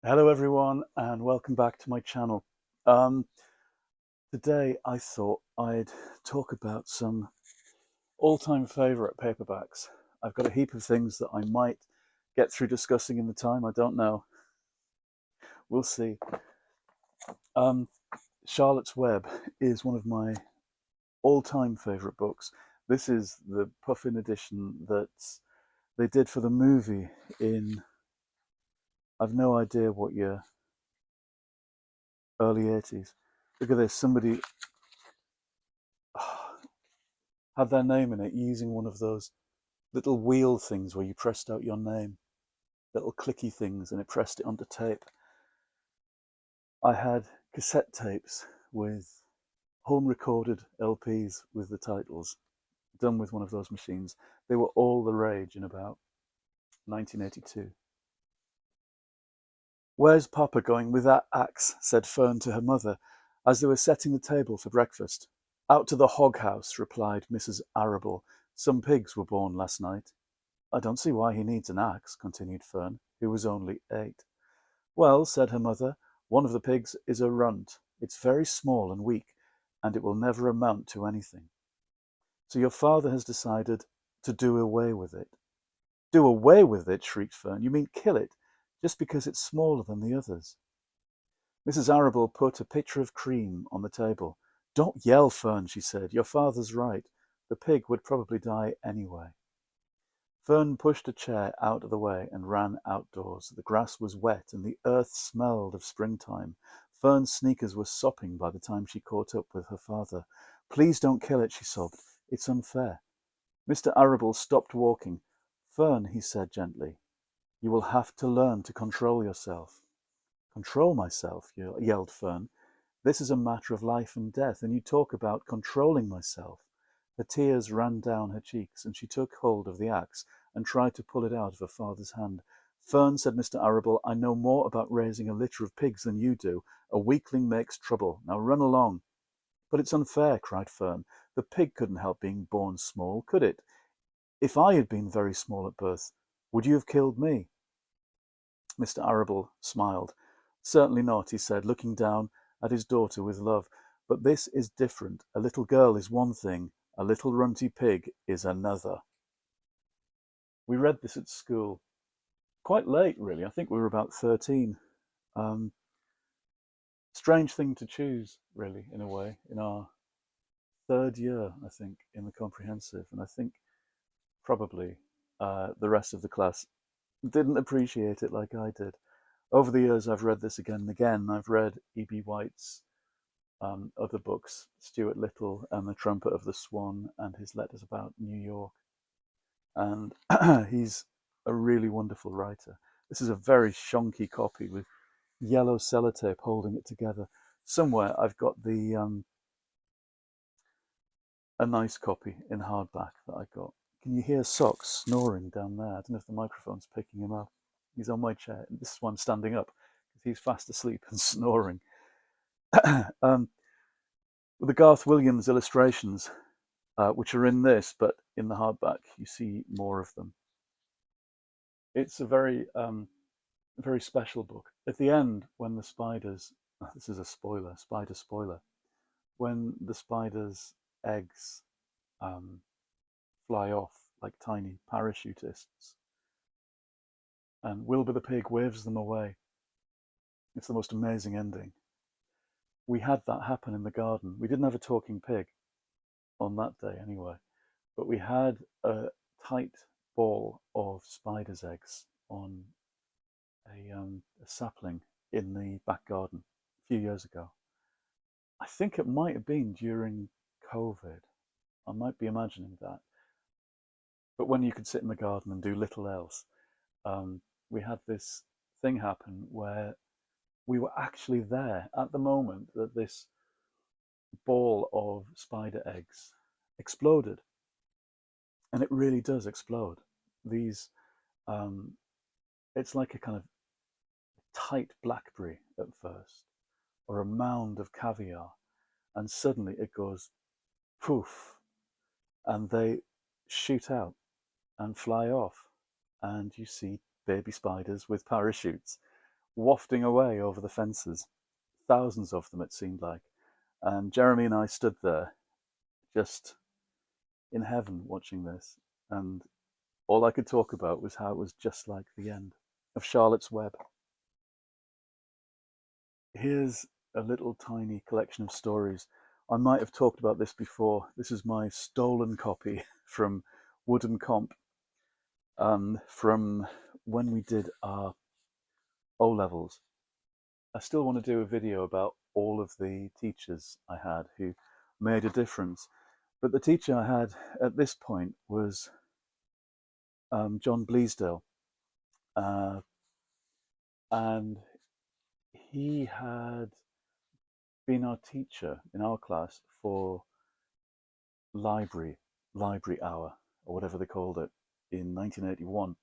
Hello everyone and welcome back to my channel. Um, Today I thought I'd talk about some all-time favourite paperbacks. I've got a heap of things that I might get through discussing in the time, I don't know. We'll see. Um, Charlotte's Web is one of my all-time favourite books. This is the puffin edition that they did for the movie in, I've no idea what year, early 80s. Look at this, somebody had their name in it using one of those little wheel things where you pressed out your name, little clicky things, and it pressed it onto tape. I had cassette tapes with home recorded LPs with the titles done with one of those machines. They were all the rage in about 1982. "Where's Papa going with that axe?" said Fern to her mother as they were setting the table for breakfast. "Out to the hog house," replied Mrs. Arable. "Some pigs were born last night." "I don't see why he needs an axe," continued Fern, who was only 8. "Well," said her mother, "one of the pigs is a runt. It's very small and weak, and it will never amount to anything. So your father has decided to do away with it." "Do away with it?" shrieked Fern. "You mean kill it, just because it's smaller than the others?" Mrs. Arable put a pitcher of cream on the table. "Don't yell, Fern," she said. "Your father's right. The pig would probably die anyway." Fern pushed a chair out of the way and ran outdoors. The grass was wet and the earth smelled of springtime. Fern's sneakers were sopping by the time she caught up with her father. "Please don't kill it," she sobbed. "It's unfair." Mr. Arable stopped walking. "Fern," he said gently, "you will have to learn to control yourself." "Control myself?" yelled Fern. "This is a matter of life and death, and you talk about controlling myself." Her tears ran down her cheeks, and she took hold of the axe and tried to pull it out of her father's hand. "Fern," said Mr. Arable, "I know more about raising a litter of pigs than you do. A weakling makes trouble. Now run along." "But it's unfair," cried Fern. "The pig couldn't help being born small, could it? If I had been very small at birth, would you have killed me?" Mr. Arable smiled. "Certainly not," he said, looking down at his daughter with love. "But this is different. A little girl is one thing, a little runty pig is another." We read this at school quite late, really. I think we were about 13. Um, Strange thing to choose, really, in a way, in our third year, I think, in the comprehensive. And I think probably the rest of the class didn't appreciate it like I did. Over the years, I've read this again and again. I've read E.B. White's other books, Stuart Little and The Trumpet of the Swan, and his letters about New York. And he's a really wonderful writer. This is a very shonky copy with yellow sellotape holding it together. Somewhere I've got the a nice copy in hardback that I got. Can you hear Socks snoring down there? I don't know if the microphone's picking him up. He's on my chair. This is why I'm standing up, because he's fast asleep and snoring. um, with the Garth Williams illustrations, which are in this, but in the hardback, you see more of them. It's a very special book. At the end, when the spiders, this is a spoiler, spider spoiler, when the spiders' eggs fly off like tiny parachutists, and Wilbur the pig waves them away. It's the most amazing ending. We had that happen in the garden. We didn't have a talking pig on that day anyway, but we had a tight ball of spiders' eggs on a sapling in the back garden a few years ago. I think it might have been during COVID. I might be imagining that. But when you could sit in the garden and do little else, we had this thing happen where we were actually there at the moment that this ball of spider eggs exploded. And it really does explode. These, um, it's like a kind of tight blackberry at first, or a mound of caviar, and suddenly it goes poof, and they shoot out and fly off, and you see baby spiders with parachutes. wafting away over the fences. Thousands of them, it seemed like. And Jeremy and I stood there, just in heaven, watching this. And all I could talk about was how it was just like the end of Charlotte's Web. Here's a little tiny collection of stories. I might have talked about this before. This is my stolen copy from Wooden Comp, from when we did our O-levels. I still want to do a video about all of the teachers I had who made a difference. But the teacher I had at this point was John Bleasdale. And he had been our teacher in our class for library hour, or whatever they called it, in 1981.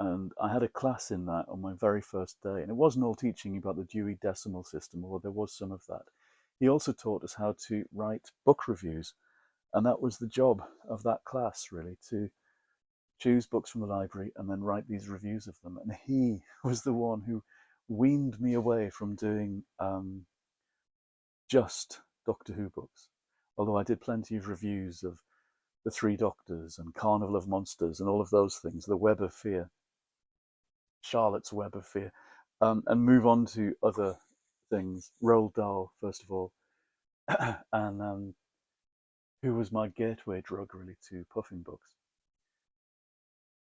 And I had a class in that on my very first day. And it wasn't all teaching about the Dewey Decimal System, although there was some of that. He also taught us how to write book reviews. And that was the job of that class, really, to choose books from the library and then write these reviews of them. And he was the one who weaned me away from doing just Doctor Who books. Although I did plenty of reviews of The Three Doctors and Carnival of Monsters and all of those things, The Web of Fear, Charlotte's Web of Fear, and move on to other things. Roald Dahl, first of all, and who was my gateway drug, really, to puffin books.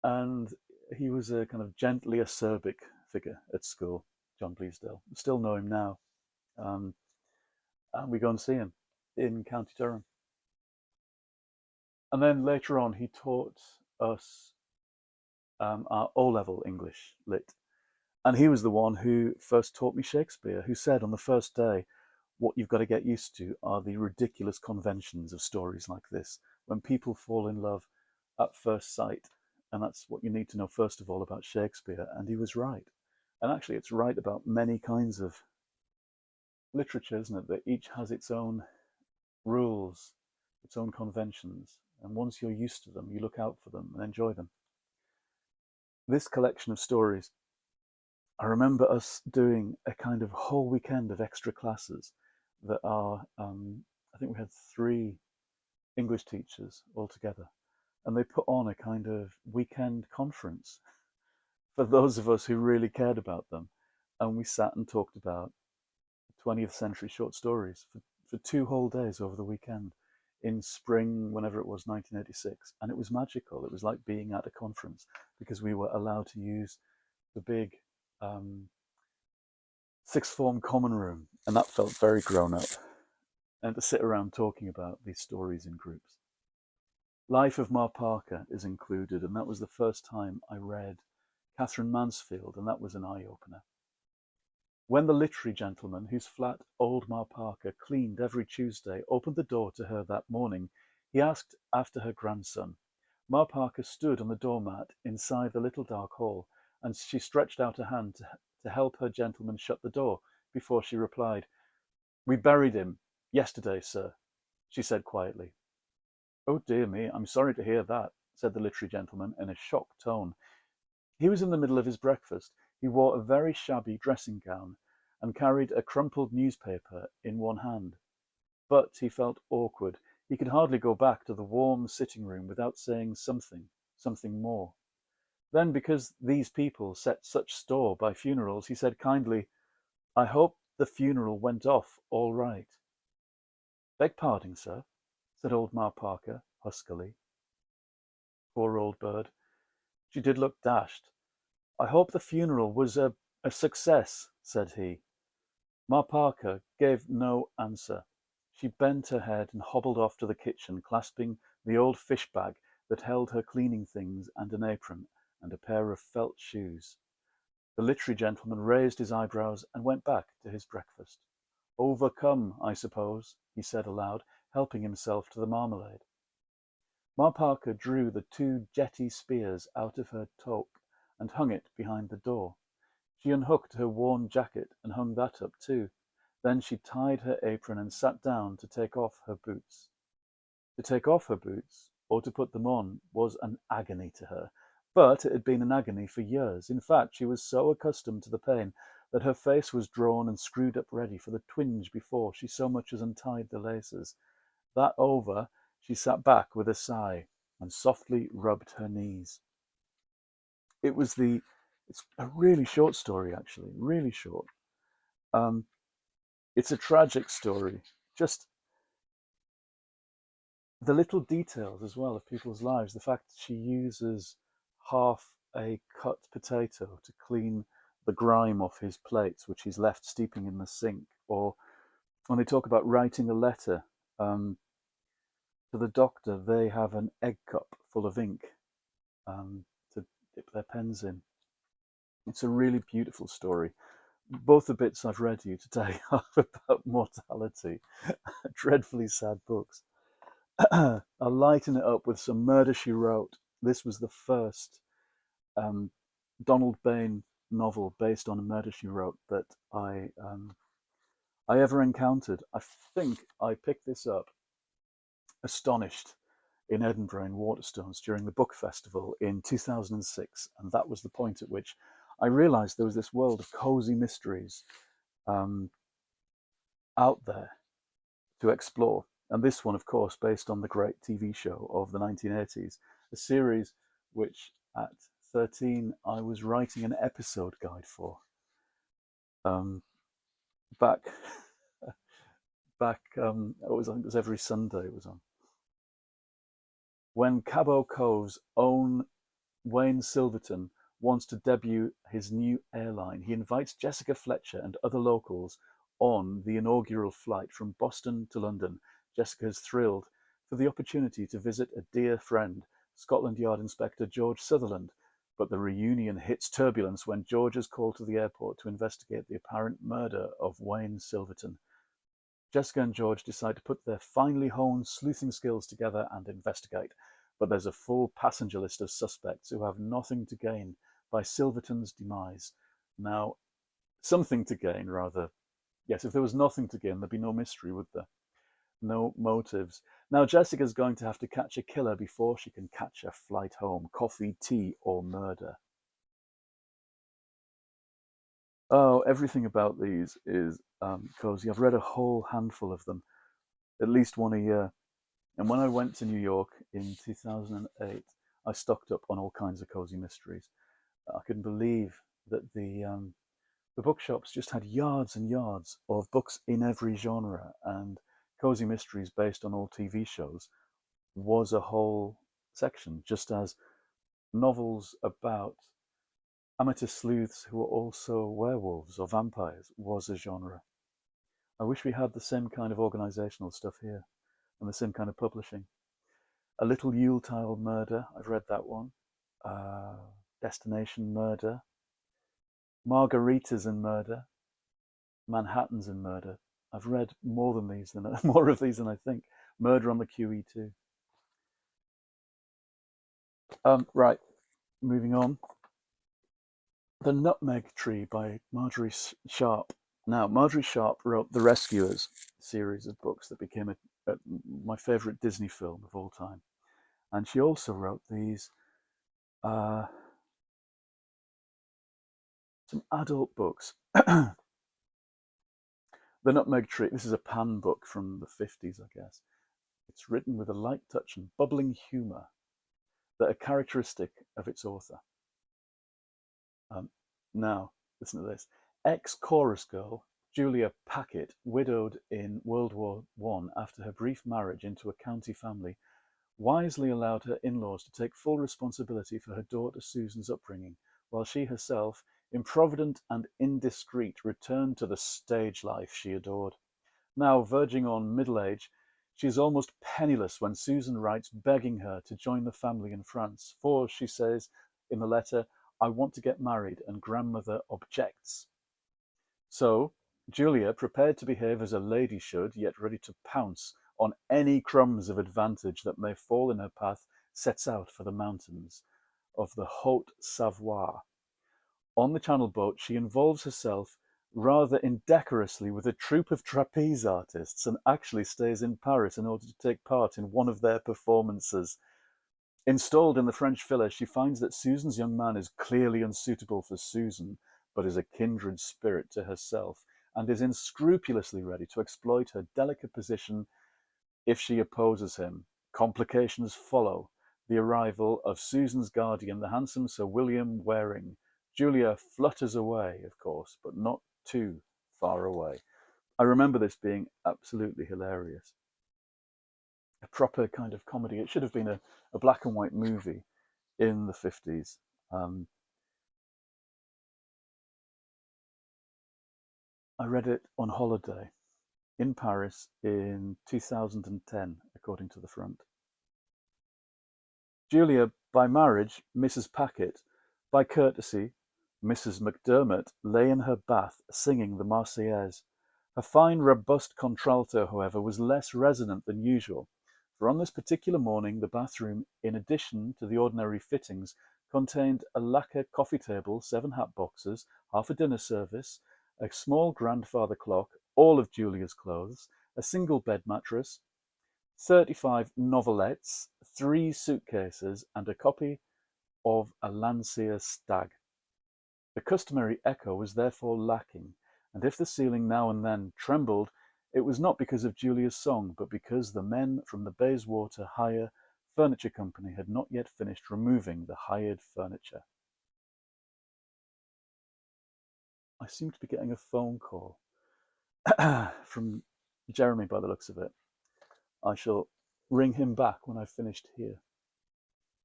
And he was a kind of gently acerbic figure at school, John Bleasdale. Still know him now. And we go and see him in County Durham. And then later on, he taught us our O-level English lit. And he was the one who first taught me Shakespeare, who said on the first day, what you've got to get used to are the ridiculous conventions of stories like this, when people fall in love at first sight. And that's what you need to know, first of all, about Shakespeare. And he was right. And actually, it's right about many kinds of literature, isn't it? That each has its own rules, its own conventions. And once you're used to them, you look out for them and enjoy them. This collection of stories, I remember us doing a kind of whole weekend of extra classes that are, I think we had 3 English teachers altogether. And they put on a kind of weekend conference for those of us who really cared about them. And we sat and talked about 20th century short stories for 2 whole days over the weekend in spring, whenever it was, 1986. And it was magical. It was like being at a conference because we were allowed to use the big sixth form common room. And that felt very grown up. And to sit around talking about these stories in groups. Life of Ma Parker is included, and that was the first time I read Katherine Mansfield, and that was an eye-opener. When the literary gentleman, whose flat old Ma Parker cleaned every Tuesday, opened the door to her that morning, he asked after her grandson. Ma Parker stood on the doormat inside the little dark hall, and she stretched out a hand to help her gentleman shut the door before she replied. "We buried him yesterday, sir," she said quietly. "Oh dear me, I'm sorry to hear that," said the literary gentleman in a shocked tone. He was in the middle of his breakfast. He wore a very shabby dressing gown and carried a crumpled newspaper in one hand. But he felt awkward. He could hardly go back to the warm sitting room without saying something more. Then, because these people set such store by funerals, he said kindly, "I hope the funeral went off all right." "Beg pardon, sir," said old Ma Parker, huskily. Poor old bird. She did look dashed. "I hope the funeral was a success," said he. Ma Parker gave no answer. She bent her head and hobbled off to the kitchen, clasping the old fish bag that held her cleaning things and an apron and a pair of felt shoes. The literary gentleman raised his eyebrows and went back to his breakfast. "Overcome, I suppose," he said aloud, helping himself to the marmalade. Ma Parker drew the 2 jetty spears out of her toque and hung it behind the door. She unhooked her worn jacket and hung that up too. Then she tied her apron and sat down to take off her boots. To take off her boots, or to put them on, was an agony to her, But it had been an agony for years. In fact, she was so accustomed to the pain that her face was drawn and screwed up ready for the twinge before she so much as untied the laces. That over, she sat back with a sigh and softly rubbed her knees. It was the It's a really short story, actually, really short. Um, it's a tragic story. Just the little details as well of people's lives. The fact that she uses half a cut potato to clean the grime off his plates, which he's left steeping in the sink. Or when they talk about writing a letter to the doctor, they have an egg cup full of ink to dip their pens in. It's a really beautiful story. Both the bits I've read you today are about mortality, dreadfully sad books. I'll lighten it up with some Murder, She Wrote. This was the first um, Donald Bain novel based on a Murder, She Wrote that I ever encountered. I think I picked this up astonished in Edinburgh in Waterstones during the book festival in 2006, and that was the point at which I realised there was this world of cosy mysteries um, out there to explore. And this one, of course, based on the great TV show of the 1980s, a series which at 13 I was writing an episode guide for. Um, back, I think it was every Sunday it was on. When Cabo Cove's own Wayne Silverton wants to debut his new airline, he invites Jessica Fletcher and other locals on the inaugural flight from Boston to London. Jessica is thrilled for the opportunity to visit a dear friend, Scotland Yard Inspector George Sutherland, but the reunion hits turbulence when George is called to the airport to investigate the apparent murder of Wayne Silverton. Jessica and George decide to put their finely honed sleuthing skills together and investigate, but there's a full passenger list of suspects who have nothing to gain by Silverton's demise. Now, something to gain, rather. Yes, if there was nothing to gain, there'd be no mystery, would there? No motives. Now, Jessica's going to have to catch a killer before she can catch a flight home. Coffee, tea, or murder. Oh, everything about these is cozy. I've read a whole handful of them, at least one a year. And when I went to New York in 2008, I stocked up on all kinds of cozy mysteries. I couldn't believe that the bookshops just had yards and yards of books in every genre, and cozy mysteries based on old TV shows was a whole section, just as novels about amateur sleuths who were also werewolves or vampires was a genre. I wish we had the same kind of organizational stuff here and the same kind of publishing. A Little Yuletide Murder, I've read that one. Uh, Destination Murder, Margaritas and Murder, Manhattans and Murder. I've read more of these than I think. Murder on the QE2. Right, moving on. The Nutmeg Tree by Margery Sharp. Now, Margery Sharp wrote The Rescuers series of books that became my favourite Disney film of all time. And she also wrote these uh, some adult books. The Nutmeg Tree, this is a Pan book from the 50s, I guess. It's written with a light touch and bubbling humour that are characteristic of its author. Now, listen to this. Ex-chorus girl Julia Packett, widowed in World War I after her brief marriage into a county family, wisely allowed her in-laws to take full responsibility for her daughter Susan's upbringing, while she herself, improvident and indiscreet, returned to the stage life she adored. Now verging on middle age, she is almost penniless when Susan writes begging her to join the family in France, for, she says in the letter, I want to get married, and grandmother objects. So, Julia, prepared to behave as a lady should, yet ready to pounce on any crumbs of advantage that may fall in her path, sets out for the mountains of the Haute Savoie. On the Channel boat, she involves herself rather indecorously with a troupe of trapeze artists and actually stays in Paris in order to take part in one of their performances. Installed in the French villa, she finds that Susan's young man is clearly unsuitable for Susan, but is a kindred spirit to herself, and is unscrupulously ready to exploit her delicate position if she opposes him. Complications follow. The arrival of Susan's guardian, the handsome Sir William Waring. Julia flutters away, of course, but not too far away. I remember this being absolutely hilarious. A proper kind of comedy. It should have been a black and white movie in the 50s. I read it on holiday in Paris in 2010, according to the front. Julia, by marriage, Mrs. Packet; by courtesy, Mrs. Macdermott, lay in her bath singing the Marseillaise. Her fine, robust contralto, however, was less resonant than usual, for on this particular morning the bathroom, in addition to the ordinary fittings, contained a lacquer coffee table, 7 hat boxes, half a dinner service, a small grandfather clock, all of Julia's clothes, a single bed mattress, 35 novelettes, 3 suitcases, and a copy of a Landseer Stag. The customary echo was therefore lacking, and if the ceiling now and then trembled, it was not because of Julia's song, but because the men from the Bayswater Hire Furniture Company had not yet finished removing the hired furniture. I seem to be getting a phone call from Jeremy by the looks of it. I shall ring him back when I've finished here.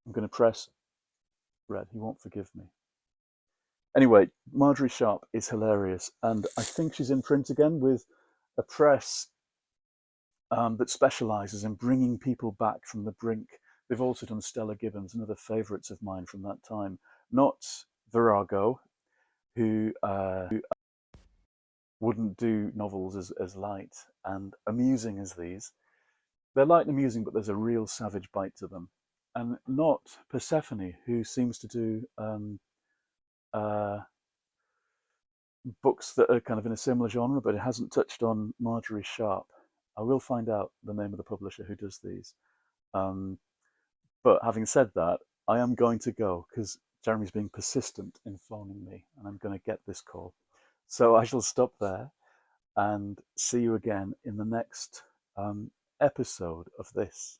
I'm going to press red. He won't forgive me. Anyway, Margery Sharp is hilarious, and I think she's in print again with a press that specialises in bringing people back from the brink. They've also done Stella Gibbons, another favourites of mine from that time. Not Virago, who wouldn't do novels as light and amusing as these. They're light and amusing, but there's a real savage bite to them. And not Persephone, who seems to do books that are kind of in a similar genre, but it hasn't touched on Margery Sharp. I will find out the name of the publisher who does these. But having said that, I am going to go because Jeremy's being persistent in phoning me, and I'm going to get this call. So I shall stop there and see you again in the next episode of this.